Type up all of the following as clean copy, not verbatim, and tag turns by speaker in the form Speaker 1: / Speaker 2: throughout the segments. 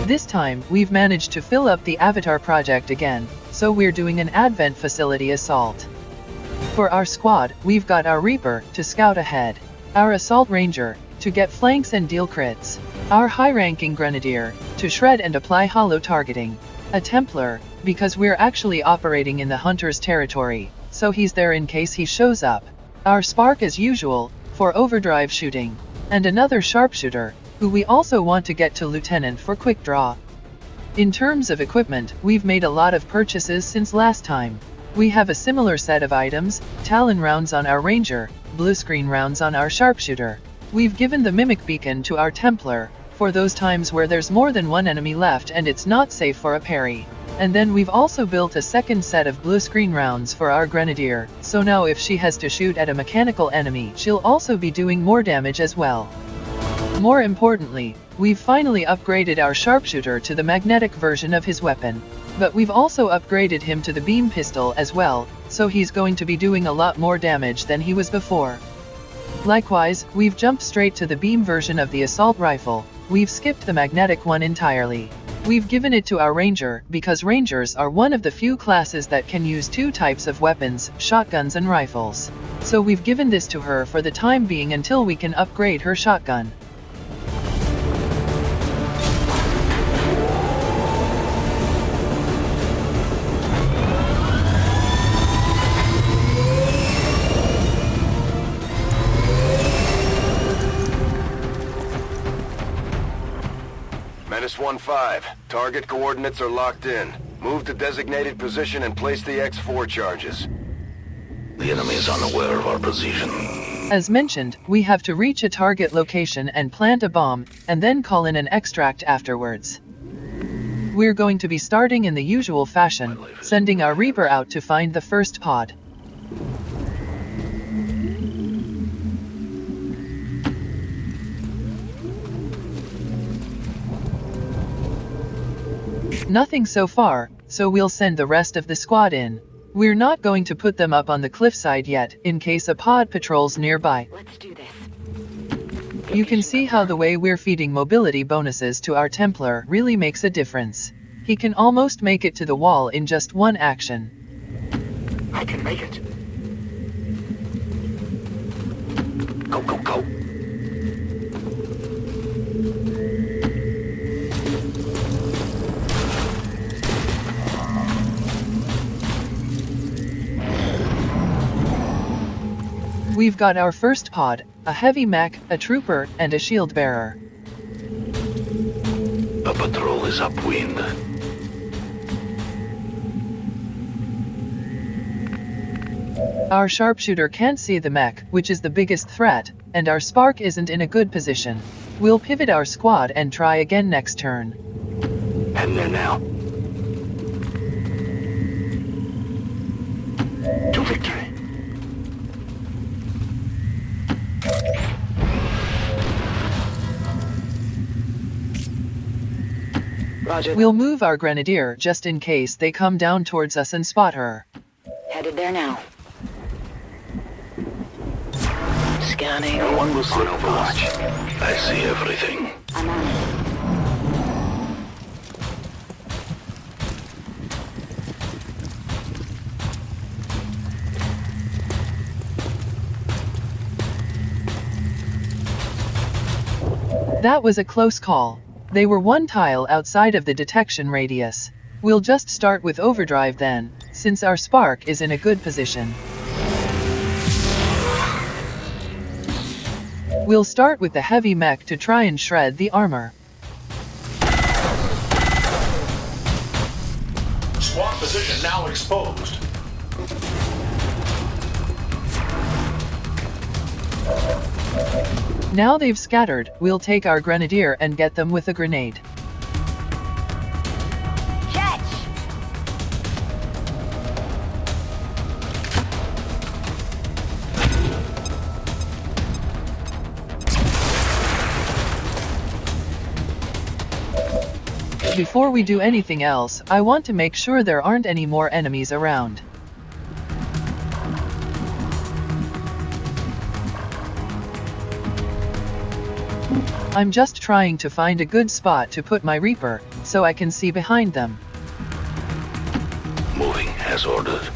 Speaker 1: This time, we've managed to fill up the Avatar project again, so we're doing an Advent Facility assault. For our squad, we've got our Reaper, to scout ahead, our Assault Ranger, to get flanks and deal crits, our high-ranking Grenadier, to shred and apply hollow targeting, a Templar, because we're actually operating in the Hunter's territory, so he's there in case he shows up, our Spark as usual, for overdrive shooting, and another Sharpshooter, who we also want to get to Lieutenant for quick draw. In terms of equipment, we've made a lot of purchases since last time. We have a similar set of items, Talon rounds on our Ranger, blue screen rounds on our Sharpshooter. We've given the Mimic Beacon to our Templar, for those times where there's more than one enemy left and it's not safe for a parry. And then we've also built a second set of blue screen rounds for our Grenadier, so now if she has to shoot at a mechanical enemy, she'll also be doing more damage as well. More importantly, we've finally upgraded our Sharpshooter to the magnetic version of his weapon. But we've also upgraded him to the beam pistol as well, so he's going to be doing a lot more damage than he was before. Likewise, we've jumped straight to the beam version of the assault rifle. We've skipped the magnetic one entirely. We've given it to our Ranger, because Rangers are one of the few classes that can use two types of weapons, shotguns and rifles. So we've given this to her for the time being until we can upgrade her shotgun.
Speaker 2: Menace 1-5. Target coordinates are locked in. Move to designated position and place the X4 charges.
Speaker 3: The enemy is unaware of our position.
Speaker 1: As mentioned, we have to reach a target location and plant a bomb, and then call in an extract afterwards. We're going to be starting in the usual fashion, sending our Reaper out to find the first pod. Nothing so far, so we'll send the rest of the squad in. We're not going to put them up on the cliffside yet, in case a pod patrols nearby.
Speaker 4: Let's do this.
Speaker 1: You can see how the way we're feeding mobility bonuses to our Templar really makes a difference. He can almost make it to the wall in just one action.
Speaker 3: I can make it. Go, go, go.
Speaker 1: We've got our first pod, a heavy mech, a trooper, and a shield bearer.
Speaker 3: A patrol is upwind.
Speaker 1: Our Sharpshooter can't see the mech, which is the biggest threat, and our Spark isn't in a good position. We'll pivot our squad and try again next turn.
Speaker 3: Heading there now. To victory.
Speaker 4: Roger.
Speaker 1: We'll move our Grenadier just in case they come down towards us and spot her.
Speaker 4: Headed there now. Scanning.
Speaker 3: No one will sit overwatch. I see everything.
Speaker 4: I'm on it.
Speaker 1: That was a close call. They were one tile outside of the detection radius. We'll just start with overdrive then, since our Spark is in a good position. We'll start with the heavy mech to try and shred the armor.
Speaker 5: Squad position now exposed.
Speaker 1: Now they've scattered, we'll take our Grenadier and get them with a grenade.
Speaker 4: Catch!
Speaker 1: Before we do anything else, I want to make sure there aren't any more enemies around. I'm just trying to find a good spot to put my Reaper, so I can see behind them.
Speaker 3: Moving as ordered.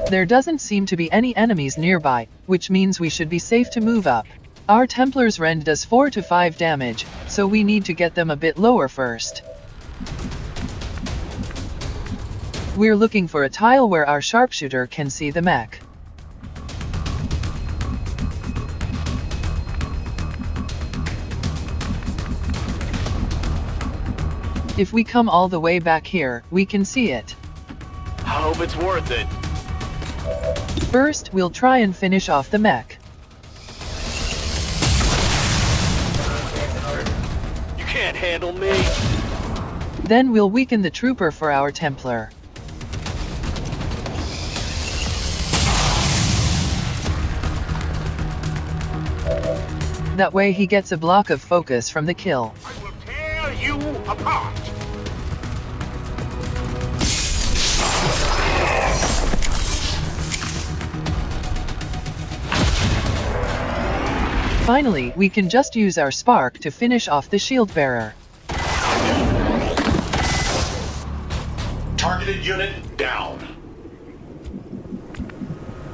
Speaker 1: There doesn't seem to be any enemies nearby, which means we should be safe to move up. Our Templar's rend does 4 to 5 damage, so we need to get them a bit lower first. We're looking for a tile where our sharpshooter can see the mech. If we come all the way back here, we can see it.
Speaker 2: I hope it's worth it.
Speaker 1: First, we'll try and finish off the mech.
Speaker 2: You can't handle me.
Speaker 1: Then we'll weaken the trooper for our Templar. That way he gets a block of focus from the kill.
Speaker 5: I will tear you apart.
Speaker 1: Finally, we can just use our spark to finish off the shield bearer.
Speaker 5: Targeted unit down.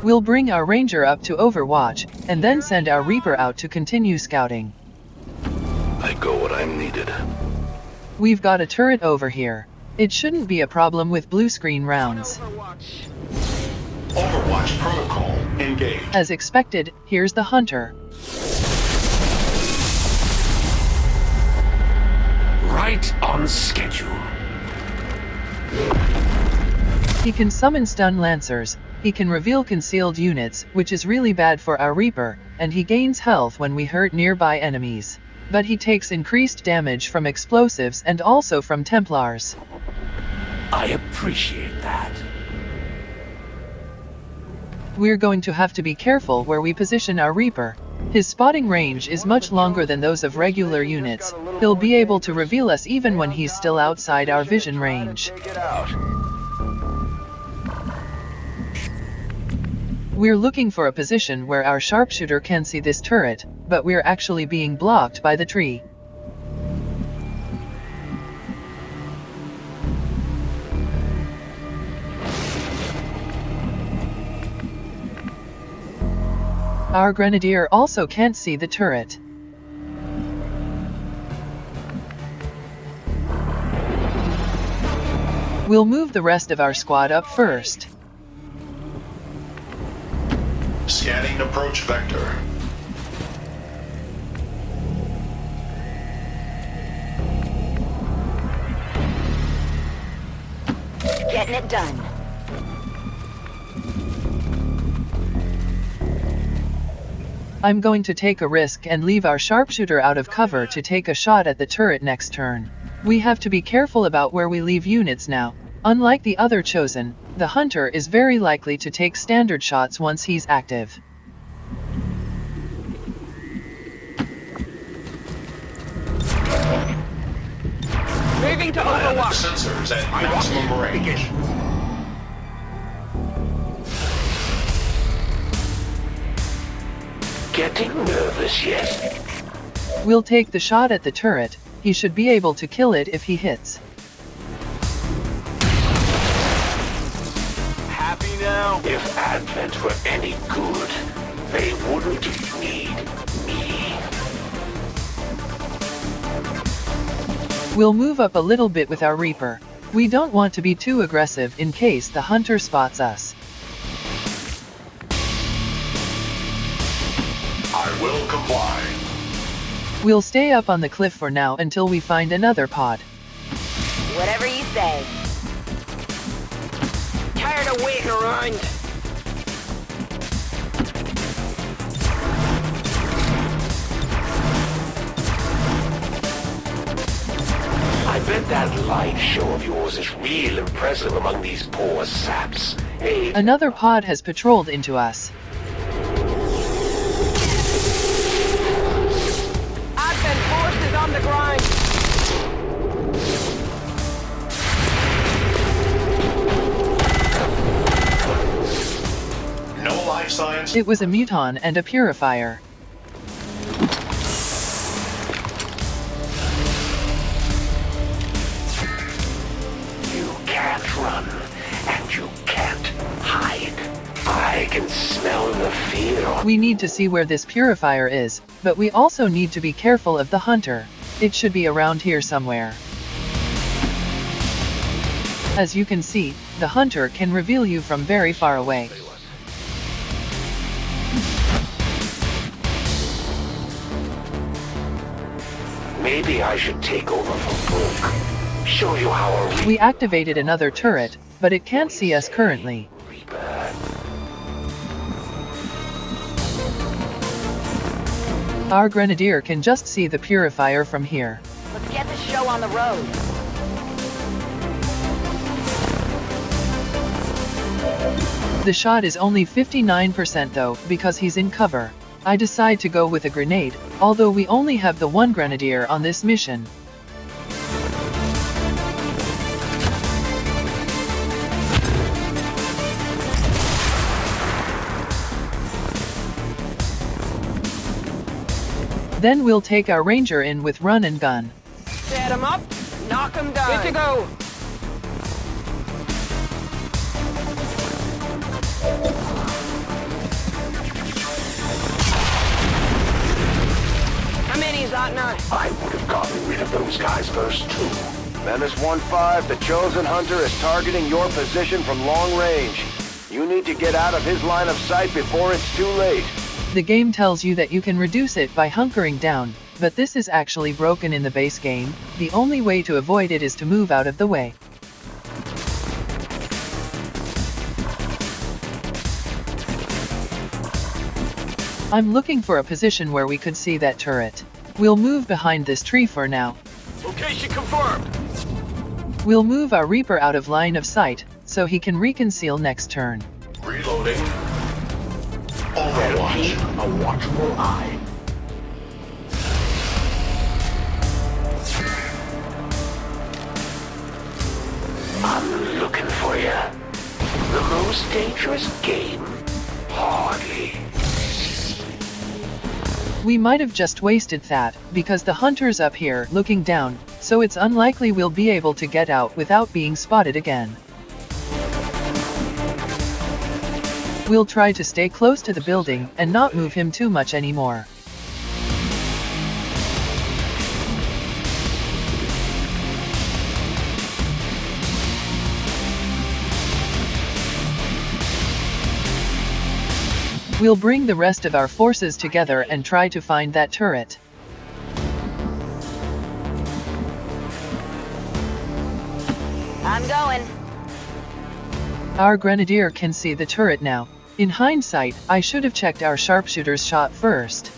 Speaker 1: We'll bring our ranger up to overwatch, and then send our Reaper out to continue scouting.
Speaker 3: I go where I'm needed.
Speaker 1: We've got a turret over here. It shouldn't be a problem with blue screen rounds.
Speaker 5: Overwatch protocol engaged.
Speaker 1: As expected, here's the hunter.
Speaker 3: Right on schedule.
Speaker 1: He can summon stun lancers, he can reveal concealed units, which is really bad for our Reaper, and he gains health when we hurt nearby enemies. But he takes increased damage from explosives and also from Templars.
Speaker 3: I appreciate that.
Speaker 1: We're going to have to be careful where we position our Reaper. His spotting range is much longer than those of regular units. He'll be able to reveal us even when he's still outside our vision range.
Speaker 2: Take it out.
Speaker 1: We're looking for a position where our sharpshooter can see this turret, but we're actually being blocked by the tree. Our grenadier also can't see the turret. We'll move the rest of our squad up first.
Speaker 5: Scanning approach vector.
Speaker 4: Getting it done.
Speaker 1: I'm going to take a risk and leave our sharpshooter out of cover to take a shot at the turret next turn. We have to be careful about where we leave units now. Unlike the other Chosen, the hunter is very likely to take standard shots once he's active.
Speaker 4: Moving to
Speaker 5: Land
Speaker 4: Overwatch.
Speaker 5: sensors at maximum range.
Speaker 3: Getting nervous yet?
Speaker 1: We'll take the shot at the turret. He should be able to kill it if he hits.
Speaker 2: Happy now?
Speaker 3: If Advent were any good, they wouldn't need me.
Speaker 1: We'll move up a little bit with our Reaper. We don't want to be too aggressive in case the hunter spots us.
Speaker 5: I will comply.
Speaker 1: We'll stay up on the cliff for now until we find another pod.
Speaker 4: Whatever you say. Tired of waiting around.
Speaker 3: I bet that light show of yours is real impressive among these poor saps. Hey,
Speaker 1: Another pod has patrolled into us.
Speaker 4: Advent forces on the ground.
Speaker 5: No life science.
Speaker 1: It was a muton and a purifier. We need to see where this purifier is, but we also need to be careful of the hunter. It should be around here somewhere. As you can see, the hunter can reveal you from very far away.
Speaker 3: Maybe I should take over from Brooke. Show you how a
Speaker 1: We activated another turret, but it can't see us currently. Our grenadier can just see the purifier from here.
Speaker 4: Let's get this show on the road.
Speaker 1: The shot is only 59% though, because he's in cover. I decide to go with a grenade, although we only have the one grenadier on this mission. Then we'll take our ranger in with run and gun.
Speaker 4: Set him up, knock him down. Good to go. How many is that now?
Speaker 3: I would have gotten rid of those guys first, too.
Speaker 2: Menace 1-5, the Chosen Hunter is targeting your position from long range. You need to get out of his line of sight before it's too late.
Speaker 1: The game tells you that you can reduce it by hunkering down, but this is actually broken in the base game. The only way to avoid it is to move out of the way. I'm looking for a position where we could see that turret. We'll move behind this tree for now.
Speaker 3: Location confirmed.
Speaker 1: We'll move our Reaper out of line of sight, so he can reconceal next turn.
Speaker 5: Reloading.
Speaker 3: Keep
Speaker 5: Overwatch.
Speaker 3: a watchful eye. I'm looking for you. The most dangerous game? Hardly.
Speaker 1: We might have just wasted that, because the hunter's up here looking down, so it's unlikely we'll be able to get out without being spotted again. We'll try to stay close to the building and not move him too much anymore. We'll bring the rest of our forces together and try to find that turret.
Speaker 4: I'm going.
Speaker 1: Our grenadier can see the turret now. In hindsight, I should have checked our sharpshooter's shot first.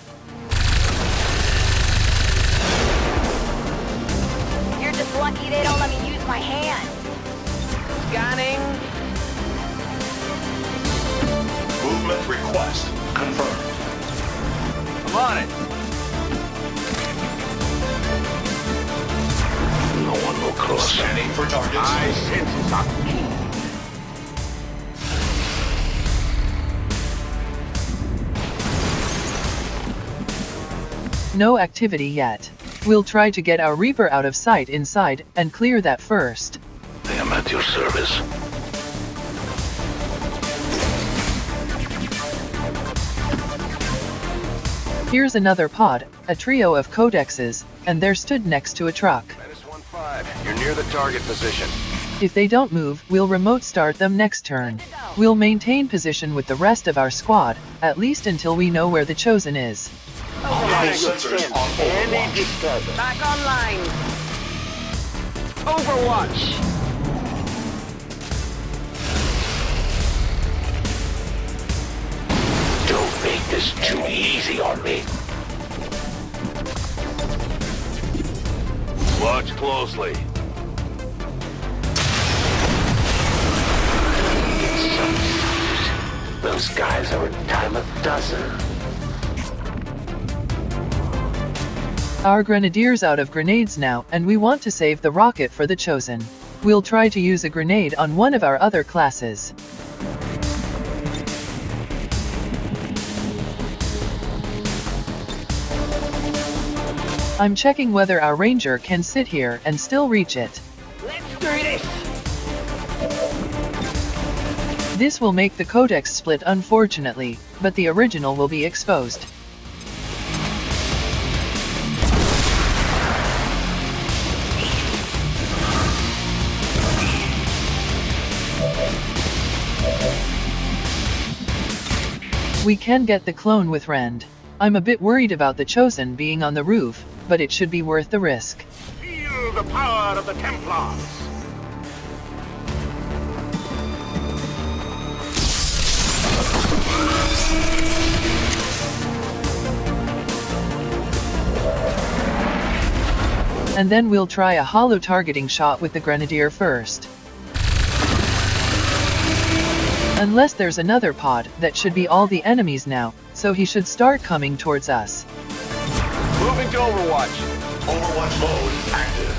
Speaker 4: You're just lucky they don't let me use my hand. Scanning.
Speaker 5: Movement request confirmed.
Speaker 3: I'm on it. No one will cross.
Speaker 5: Scanning for targets.
Speaker 3: My senses are keen.
Speaker 1: No activity yet. We'll try to get our Reaper out of sight inside and clear that first.
Speaker 3: I am at your service.
Speaker 1: Here's another pod, a trio of codexes, and they're stood next to a truck.
Speaker 2: Menace 1-5, you're near the target position.
Speaker 1: If they don't move, we'll remote start them next turn. We'll maintain position with the rest of our squad, at least until we know where the Chosen is.
Speaker 5: All sensors on Overwatch.
Speaker 4: Back online. Overwatch.
Speaker 3: Don't make this too easy on me.
Speaker 2: Watch closely.
Speaker 3: Those guys are a dime a dozen.
Speaker 1: Our grenadier's out of grenades now, and we want to save the rocket for the Chosen. We'll try to use a grenade on one of our other classes. I'm checking whether our ranger can sit here and still reach it.
Speaker 4: Let's do this.
Speaker 1: This will make the codex split unfortunately, but the original will be exposed. We can get the clone with Rend. I'm a bit worried about the Chosen being on the roof, but it should be worth the risk.
Speaker 3: Feel the power of the Templars!
Speaker 1: And then we'll try a hollow targeting shot with the Grenadier first. Unless there's another pod, that should be all the enemies now, so he should start coming towards us.
Speaker 2: Moving to Overwatch.
Speaker 5: Overwatch mode active.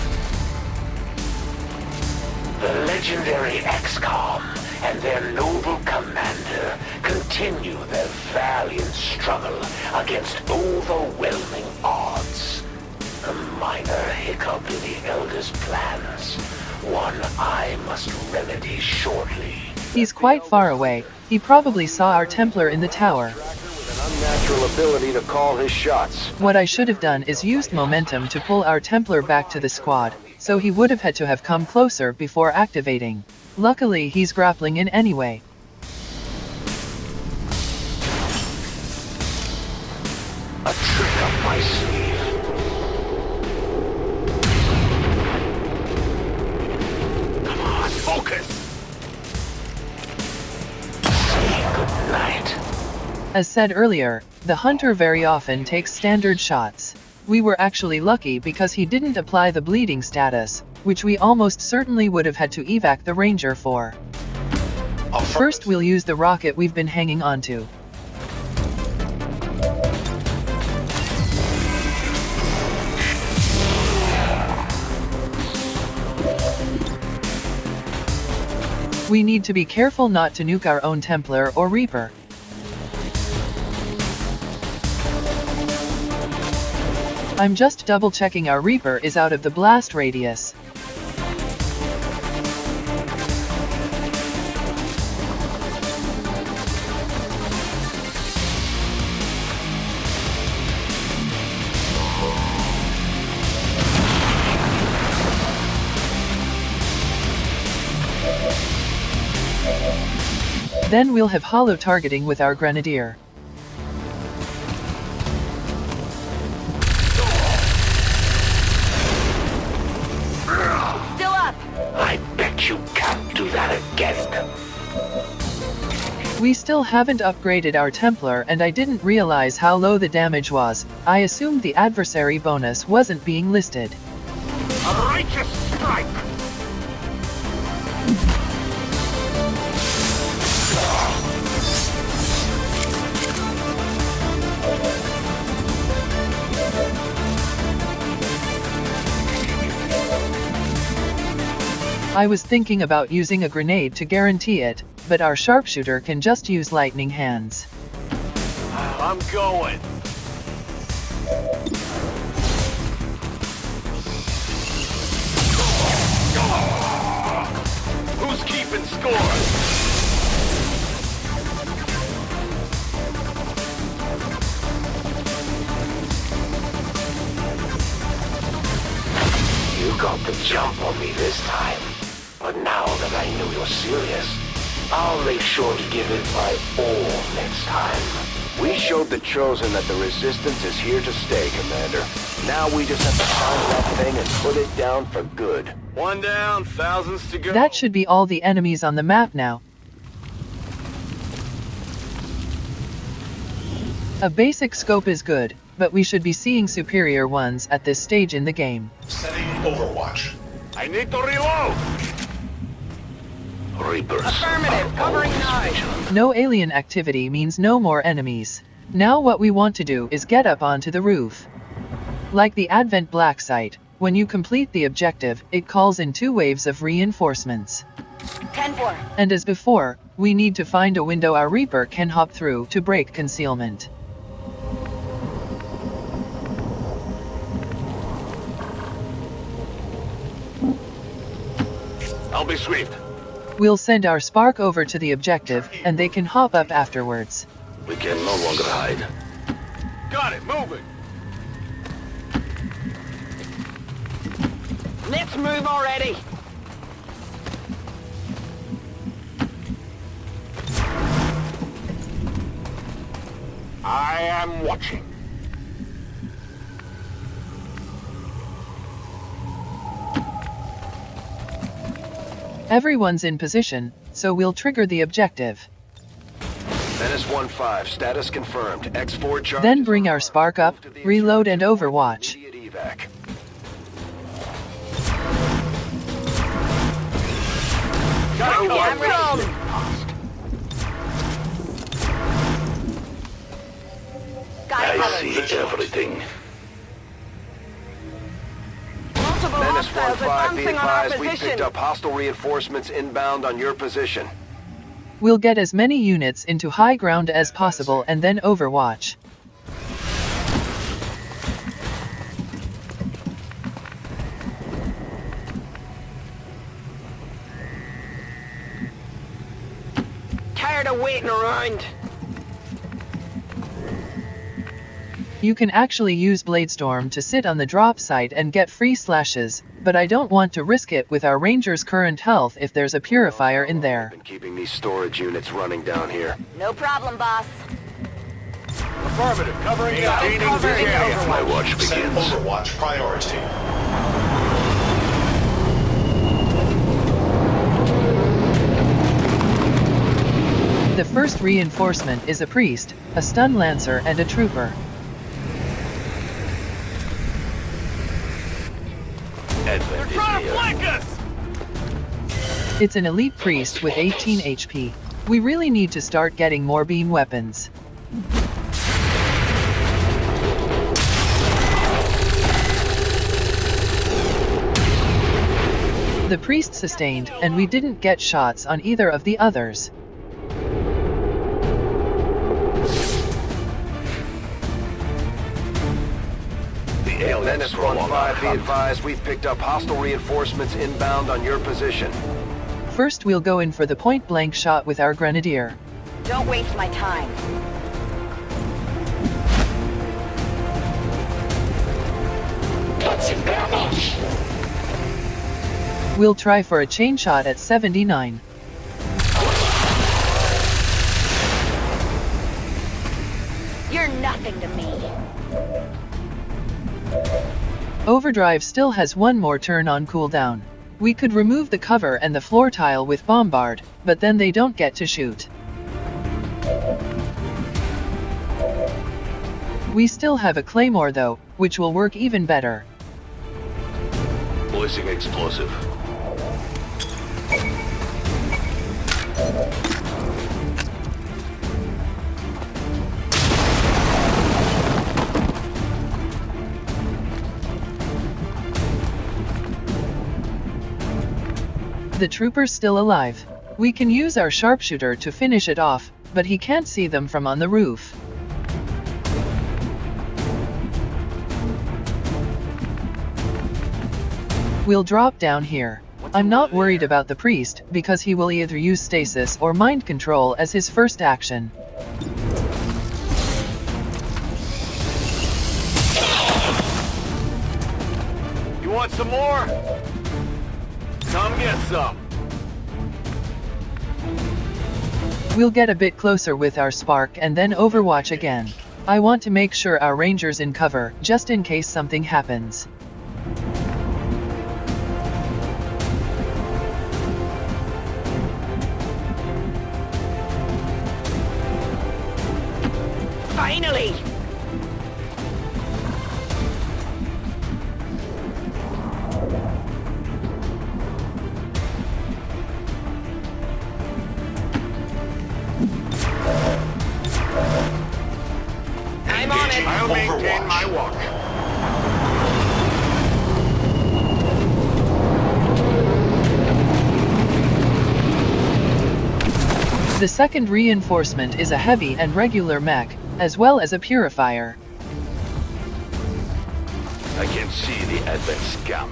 Speaker 3: The legendary XCOM and their noble commander continue their valiant struggle against overwhelming odds. A minor hiccup in the Elder's plans, one I must remedy shortly.
Speaker 1: He's quite far away. He probably saw our Templar in the tower.
Speaker 2: With an unnatural ability to call his shots.
Speaker 1: What I should have done is used momentum to pull our Templar back to the squad, so he would have had to have come closer before activating. Luckily he's grappling in anyway.
Speaker 3: A trick up my sleeve. Come on, focus! Say goodnight.
Speaker 1: As said earlier, the Hunter very often takes standard shots. We were actually lucky because he didn't apply the bleeding status, which we almost certainly would have had to evac the Ranger for. First we'll use the rocket we've been hanging onto. We need to be careful not to nuke our own Templar or Reaper. I'm just double-checking our Reaper is out of the blast radius. Then we'll have hollow targeting with our Grenadier.
Speaker 4: Still up!
Speaker 3: I bet you can't do that again.
Speaker 1: We still haven't upgraded our Templar and I didn't realize how low the damage was. I assumed the adversary bonus wasn't being listed.
Speaker 3: A righteous strike!
Speaker 1: I was thinking about using a grenade to guarantee it, but our sharpshooter can just use lightning hands.
Speaker 2: I'm going.
Speaker 3: Who's keeping score? You got the jump on me this time. But now that I know you're serious, I'll make sure to give it my all next time.
Speaker 2: We showed the Chosen that the Resistance is here to stay, Commander. Now we just have to find that thing and put it down for good. One down, thousands to go.
Speaker 1: That should be all the enemies on the map now. A basic scope is good, but we should be seeing superior ones at this stage in the game.
Speaker 5: Setting Overwatch.
Speaker 2: I need to reload!
Speaker 3: Reapers.
Speaker 4: Affirmative, covering nine.
Speaker 1: No alien activity means no more enemies. Now what we want to do is get up onto the roof. Like the Advent Black Site, when you complete the objective, it calls in 2 waves of reinforcements.
Speaker 4: 10-4.
Speaker 1: And as before, we need to find a window our Reaper can hop through to break concealment.
Speaker 2: I'll be swift.
Speaker 1: We'll send our spark over to the objective, and they can hop up afterwards.
Speaker 2: We can no longer hide.
Speaker 6: Got it, moving!
Speaker 7: Let's move already!
Speaker 6: I am watching.
Speaker 1: Everyone's in position, so we'll trigger the objective.
Speaker 2: Menace 1-5, status confirmed. X4 charge.
Speaker 1: Then bring our spark up, reload and overwatch.
Speaker 2: Immediate evac.
Speaker 6: Got it,
Speaker 7: Yeah, I'm ready.
Speaker 4: Got it
Speaker 3: I
Speaker 4: covered.
Speaker 3: see everything.
Speaker 7: Multiple
Speaker 2: Menace
Speaker 7: hostiles
Speaker 2: 1-5, be
Speaker 7: advancing on our
Speaker 2: advised, we
Speaker 7: position.
Speaker 2: picked up hostile reinforcements inbound on your position.
Speaker 1: We'll get as many units into high ground as possible and then overwatch.
Speaker 7: Tired of waiting around.
Speaker 1: You can actually use Bladestorm to sit on the drop site and get free slashes, but I don't want to risk it with our ranger's current health if there's a purifier in there.
Speaker 2: Been keeping these storage units running down here.
Speaker 4: No problem, boss.
Speaker 6: Affirmative, covering
Speaker 7: Got it
Speaker 6: gaining
Speaker 7: covered.
Speaker 6: this area.
Speaker 3: My watch
Speaker 5: Set
Speaker 3: begins.
Speaker 5: Overwatch priority.
Speaker 1: The first reinforcement is a priest, a stun lancer and a trooper.
Speaker 3: Advent is
Speaker 6: Trying to
Speaker 3: near.
Speaker 6: flank us!
Speaker 1: It's an elite priest with 18 HP. We really need to start getting more beam weapons. The priest sustained, and we didn't get shots on either of the others.
Speaker 3: The aliens
Speaker 2: Menace
Speaker 3: prolong our
Speaker 2: 1-5, be
Speaker 3: hunt.
Speaker 2: advised, we've picked up hostile reinforcements inbound on your position.
Speaker 1: First we'll go in for the point-blank shot with our grenadier.
Speaker 4: Don't waste my time.
Speaker 1: We'll try for a chain shot at 79.
Speaker 4: You're nothing to me.
Speaker 1: Overdrive still has one more turn on cooldown. We could remove the cover and the floor tile with Bombard, but then they don't get to shoot. We still have a claymore though, which will work even better.
Speaker 3: Placing explosive.
Speaker 1: The trooper's still alive. We can use our sharpshooter to finish it off, but he can't see them from on the roof. We'll drop down here. I'm not worried about the priest, because he will either use stasis or mind control as his first action.
Speaker 6: You want some more? Come get some.
Speaker 1: We'll get a bit closer with our spark and then overwatch again. I want to make sure our ranger's in cover, just in case something happens.
Speaker 7: Finally! I'm on it.
Speaker 6: I'll maintain
Speaker 5: Overwatch.
Speaker 6: my walk.
Speaker 1: The second reinforcement is a heavy and regular mech, as well as a purifier.
Speaker 3: I can see the Advent scum.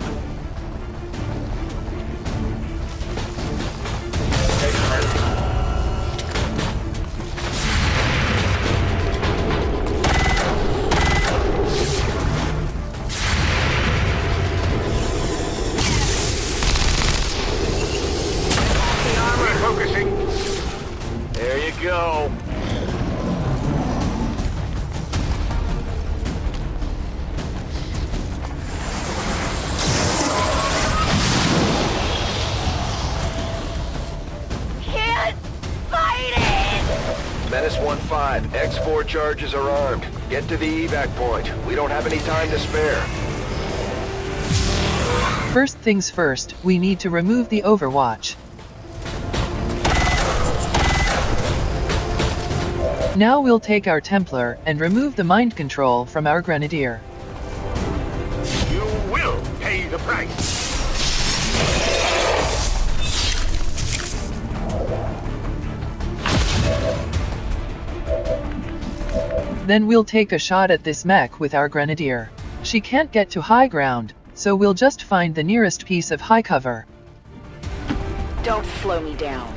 Speaker 6: Refocusing. There you go.
Speaker 4: Can't fight it!
Speaker 2: Menace 1-5, X4 charges are armed. Get to the evac point. We don't have any time to spare.
Speaker 1: First things first, we need to remove the overwatch. Now we'll take our Templar and remove the mind control from our Grenadier.
Speaker 6: You will pay the price.
Speaker 1: Then we'll take a shot at this mech with our Grenadier. She can't get to high ground, so we'll just find the nearest piece of high cover.
Speaker 4: Don't slow me down.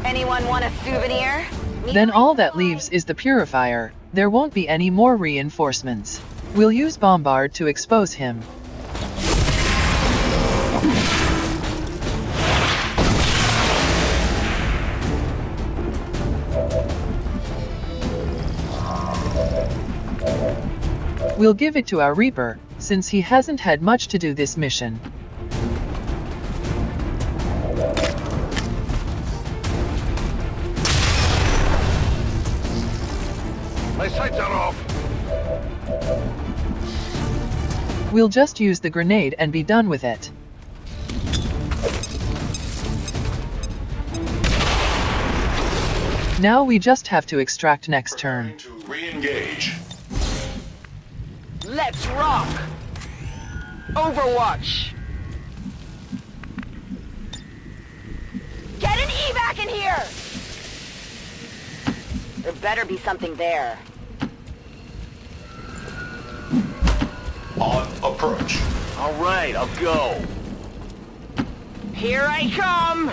Speaker 4: Anyone want a souvenir?
Speaker 1: Then all that leaves is the Purifier. There won't be any more reinforcements. We'll use Bombard to expose him. We'll give it to our Reaper, since he hasn't had much to do this mission.
Speaker 6: My sights are off.
Speaker 1: We'll just use the grenade and be done with it. Now we just have to extract next turn.
Speaker 5: To re-engage.
Speaker 7: Let's rock! Overwatch!
Speaker 4: Get an evac in here! There better be something there.
Speaker 5: On approach.
Speaker 6: All right, I'll go.
Speaker 7: Here I come!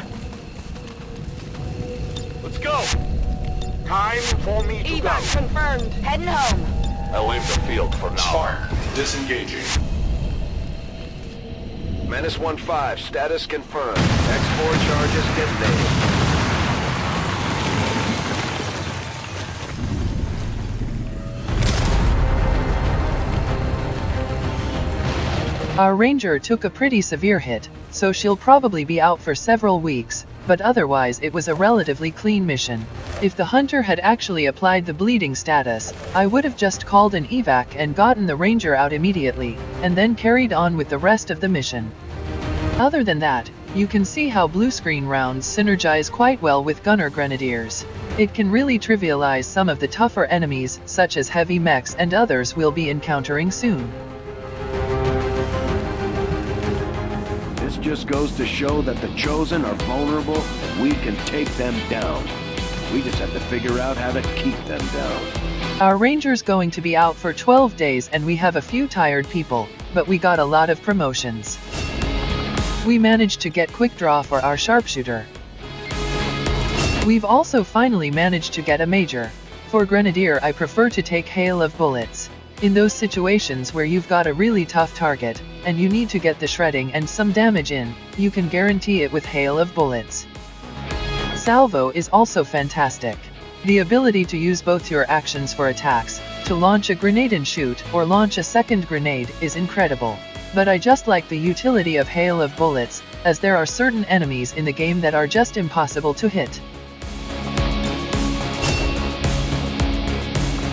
Speaker 6: Let's go. Time for me to go.
Speaker 7: Evac confirmed.
Speaker 4: Heading home.
Speaker 6: I'll leave the field for now.
Speaker 5: Spark. Disengaging.
Speaker 2: Menace 1-5, status confirmed. X4 charges detonated.
Speaker 1: Our Ranger took a pretty severe hit, so she'll probably be out for several weeks, but otherwise it was a relatively clean mission. If the Hunter had actually applied the bleeding status, I would have just called an evac and gotten the Ranger out immediately, and then carried on with the rest of the mission. Other than that, you can see how blue screen rounds synergize quite well with Gunner Grenadiers. It can really trivialize some of the tougher enemies, such as heavy mechs and others we'll be encountering soon.
Speaker 2: This just goes to show that the Chosen are vulnerable and we can take them down. We just have to figure out how to keep them down.
Speaker 1: Our Ranger's going to be out for 12 days and we have a few tired people, but we got a lot of promotions. We managed to get quick draw for our sharpshooter. We've also finally managed to get a major. For Grenadier I prefer to take hail of bullets. In those situations where you've got a really tough target, and you need to get the shredding and some damage in, you can guarantee it with hail of bullets. Salvo is also fantastic. The ability to use both your actions for attacks, to launch a grenade and shoot, or launch a second grenade, is incredible. But I just like the utility of hail of bullets, as there are certain enemies in the game that are just impossible to hit.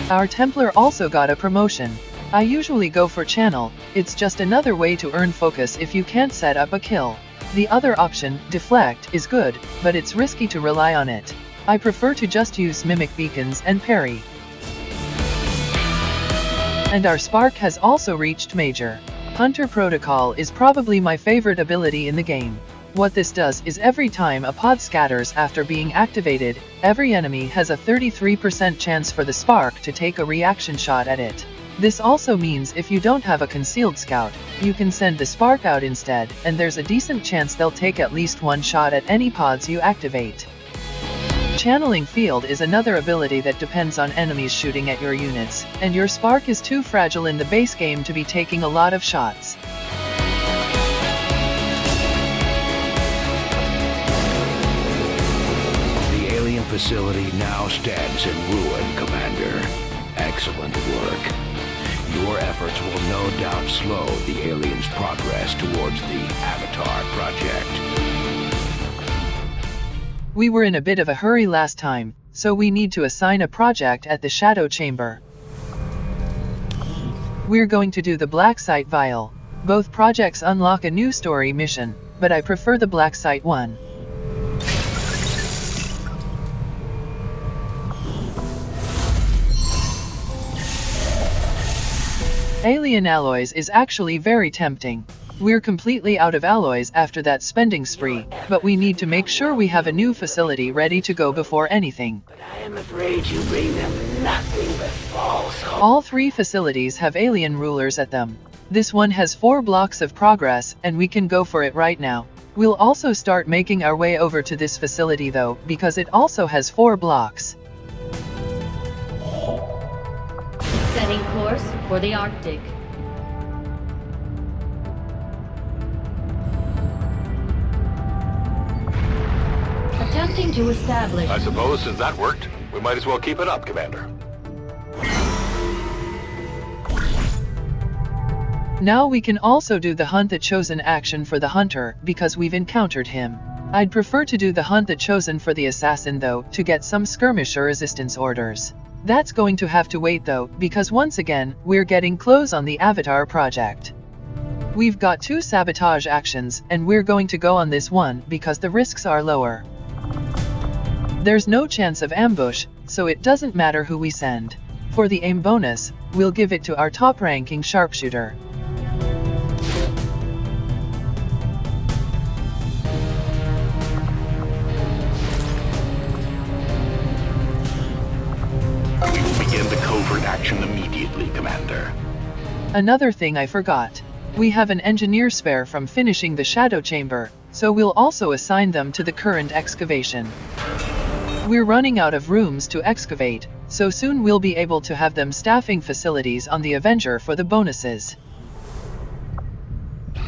Speaker 1: Our Templar also got a promotion. I usually go for channel, it's just another way to earn focus if you can't set up a kill. The other option, deflect, is good, but it's risky to rely on it. I prefer to just use mimic beacons and parry. And our Spark has also reached Major. Hunter Protocol is probably my favorite ability in the game. What this does is every time a pod scatters after being activated, every enemy has a 33% chance for the spark to take a reaction shot at it. This also means if you don't have a concealed scout, you can send the spark out instead, and there's a decent chance they'll take at least one shot at any pods you activate. Channeling Field is another ability that depends on enemies shooting at your units, and your spark is too fragile in the base game to be taking a lot of shots.
Speaker 3: The alien facility now stands in ruin, Commander. Excellent work. Your efforts will no doubt slow the aliens' progress towards the Avatar project.
Speaker 1: We were in a bit of a hurry last time, so we need to assign a project at the Shadow Chamber. We're going to do the Black Site Vial. Both projects unlock a new story mission, but I prefer the Black Site one. Alien alloys is actually very tempting. We're completely out of alloys after that spending spree, but we need to make sure we have a new facility ready to go before anything.
Speaker 3: But I am afraid you bring them nothing but false hope.
Speaker 1: All 3 facilities have alien rulers at them. This one has 4 blocks of progress, and we can go for it right now. We'll also start making our way over to this facility though, because it also has 4 blocks.
Speaker 8: Setting course for the Arctic. Attempting to establish.
Speaker 6: I suppose since that worked, we might as well keep it up, Commander.
Speaker 1: Now we can also do the Hunt the Chosen action for the Hunter, because we've encountered him. I'd prefer to do the Hunt the Chosen for the Assassin though, to get some skirmisher resistance orders. That's going to have to wait though, because once again, we're getting close on the Avatar project. We've got 2 sabotage actions, and we're going to go on this one because the risks are lower. There's no chance of ambush, so it doesn't matter who we send. For the aim bonus, we'll give it to our top-ranking sharpshooter.
Speaker 5: We will begin the covert action immediately, Commander.
Speaker 1: Another thing I forgot. We have an engineer spare from finishing the Shadow Chamber, so we'll also assign them to the current excavation. We're running out of rooms to excavate, so soon we'll be able to have them staffing facilities on the Avenger for the bonuses.
Speaker 3: The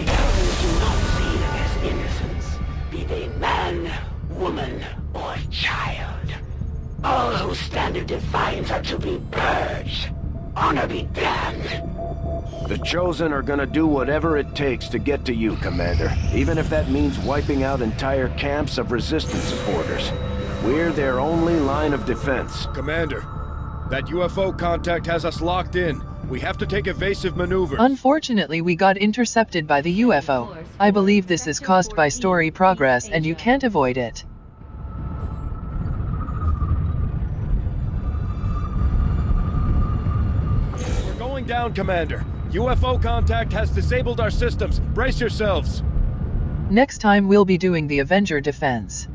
Speaker 3: elders do not see them as innocents, be they man, woman, or child. All who stand in defiance are to be purged. Honor be damned.
Speaker 2: The Chosen are gonna do whatever it takes to get to you, Commander. Even if that means wiping out entire camps of Resistance supporters. We're their only line of defense.
Speaker 9: Commander, that UFO contact has us locked in. We have to take evasive maneuvers.
Speaker 1: Unfortunately, we got intercepted by the UFO. I believe this is caused by story progress and you can't avoid it.
Speaker 9: We're going down, Commander. UFO contact has disabled our systems. Brace yourselves.
Speaker 1: Next time we'll be doing the Avenger defense.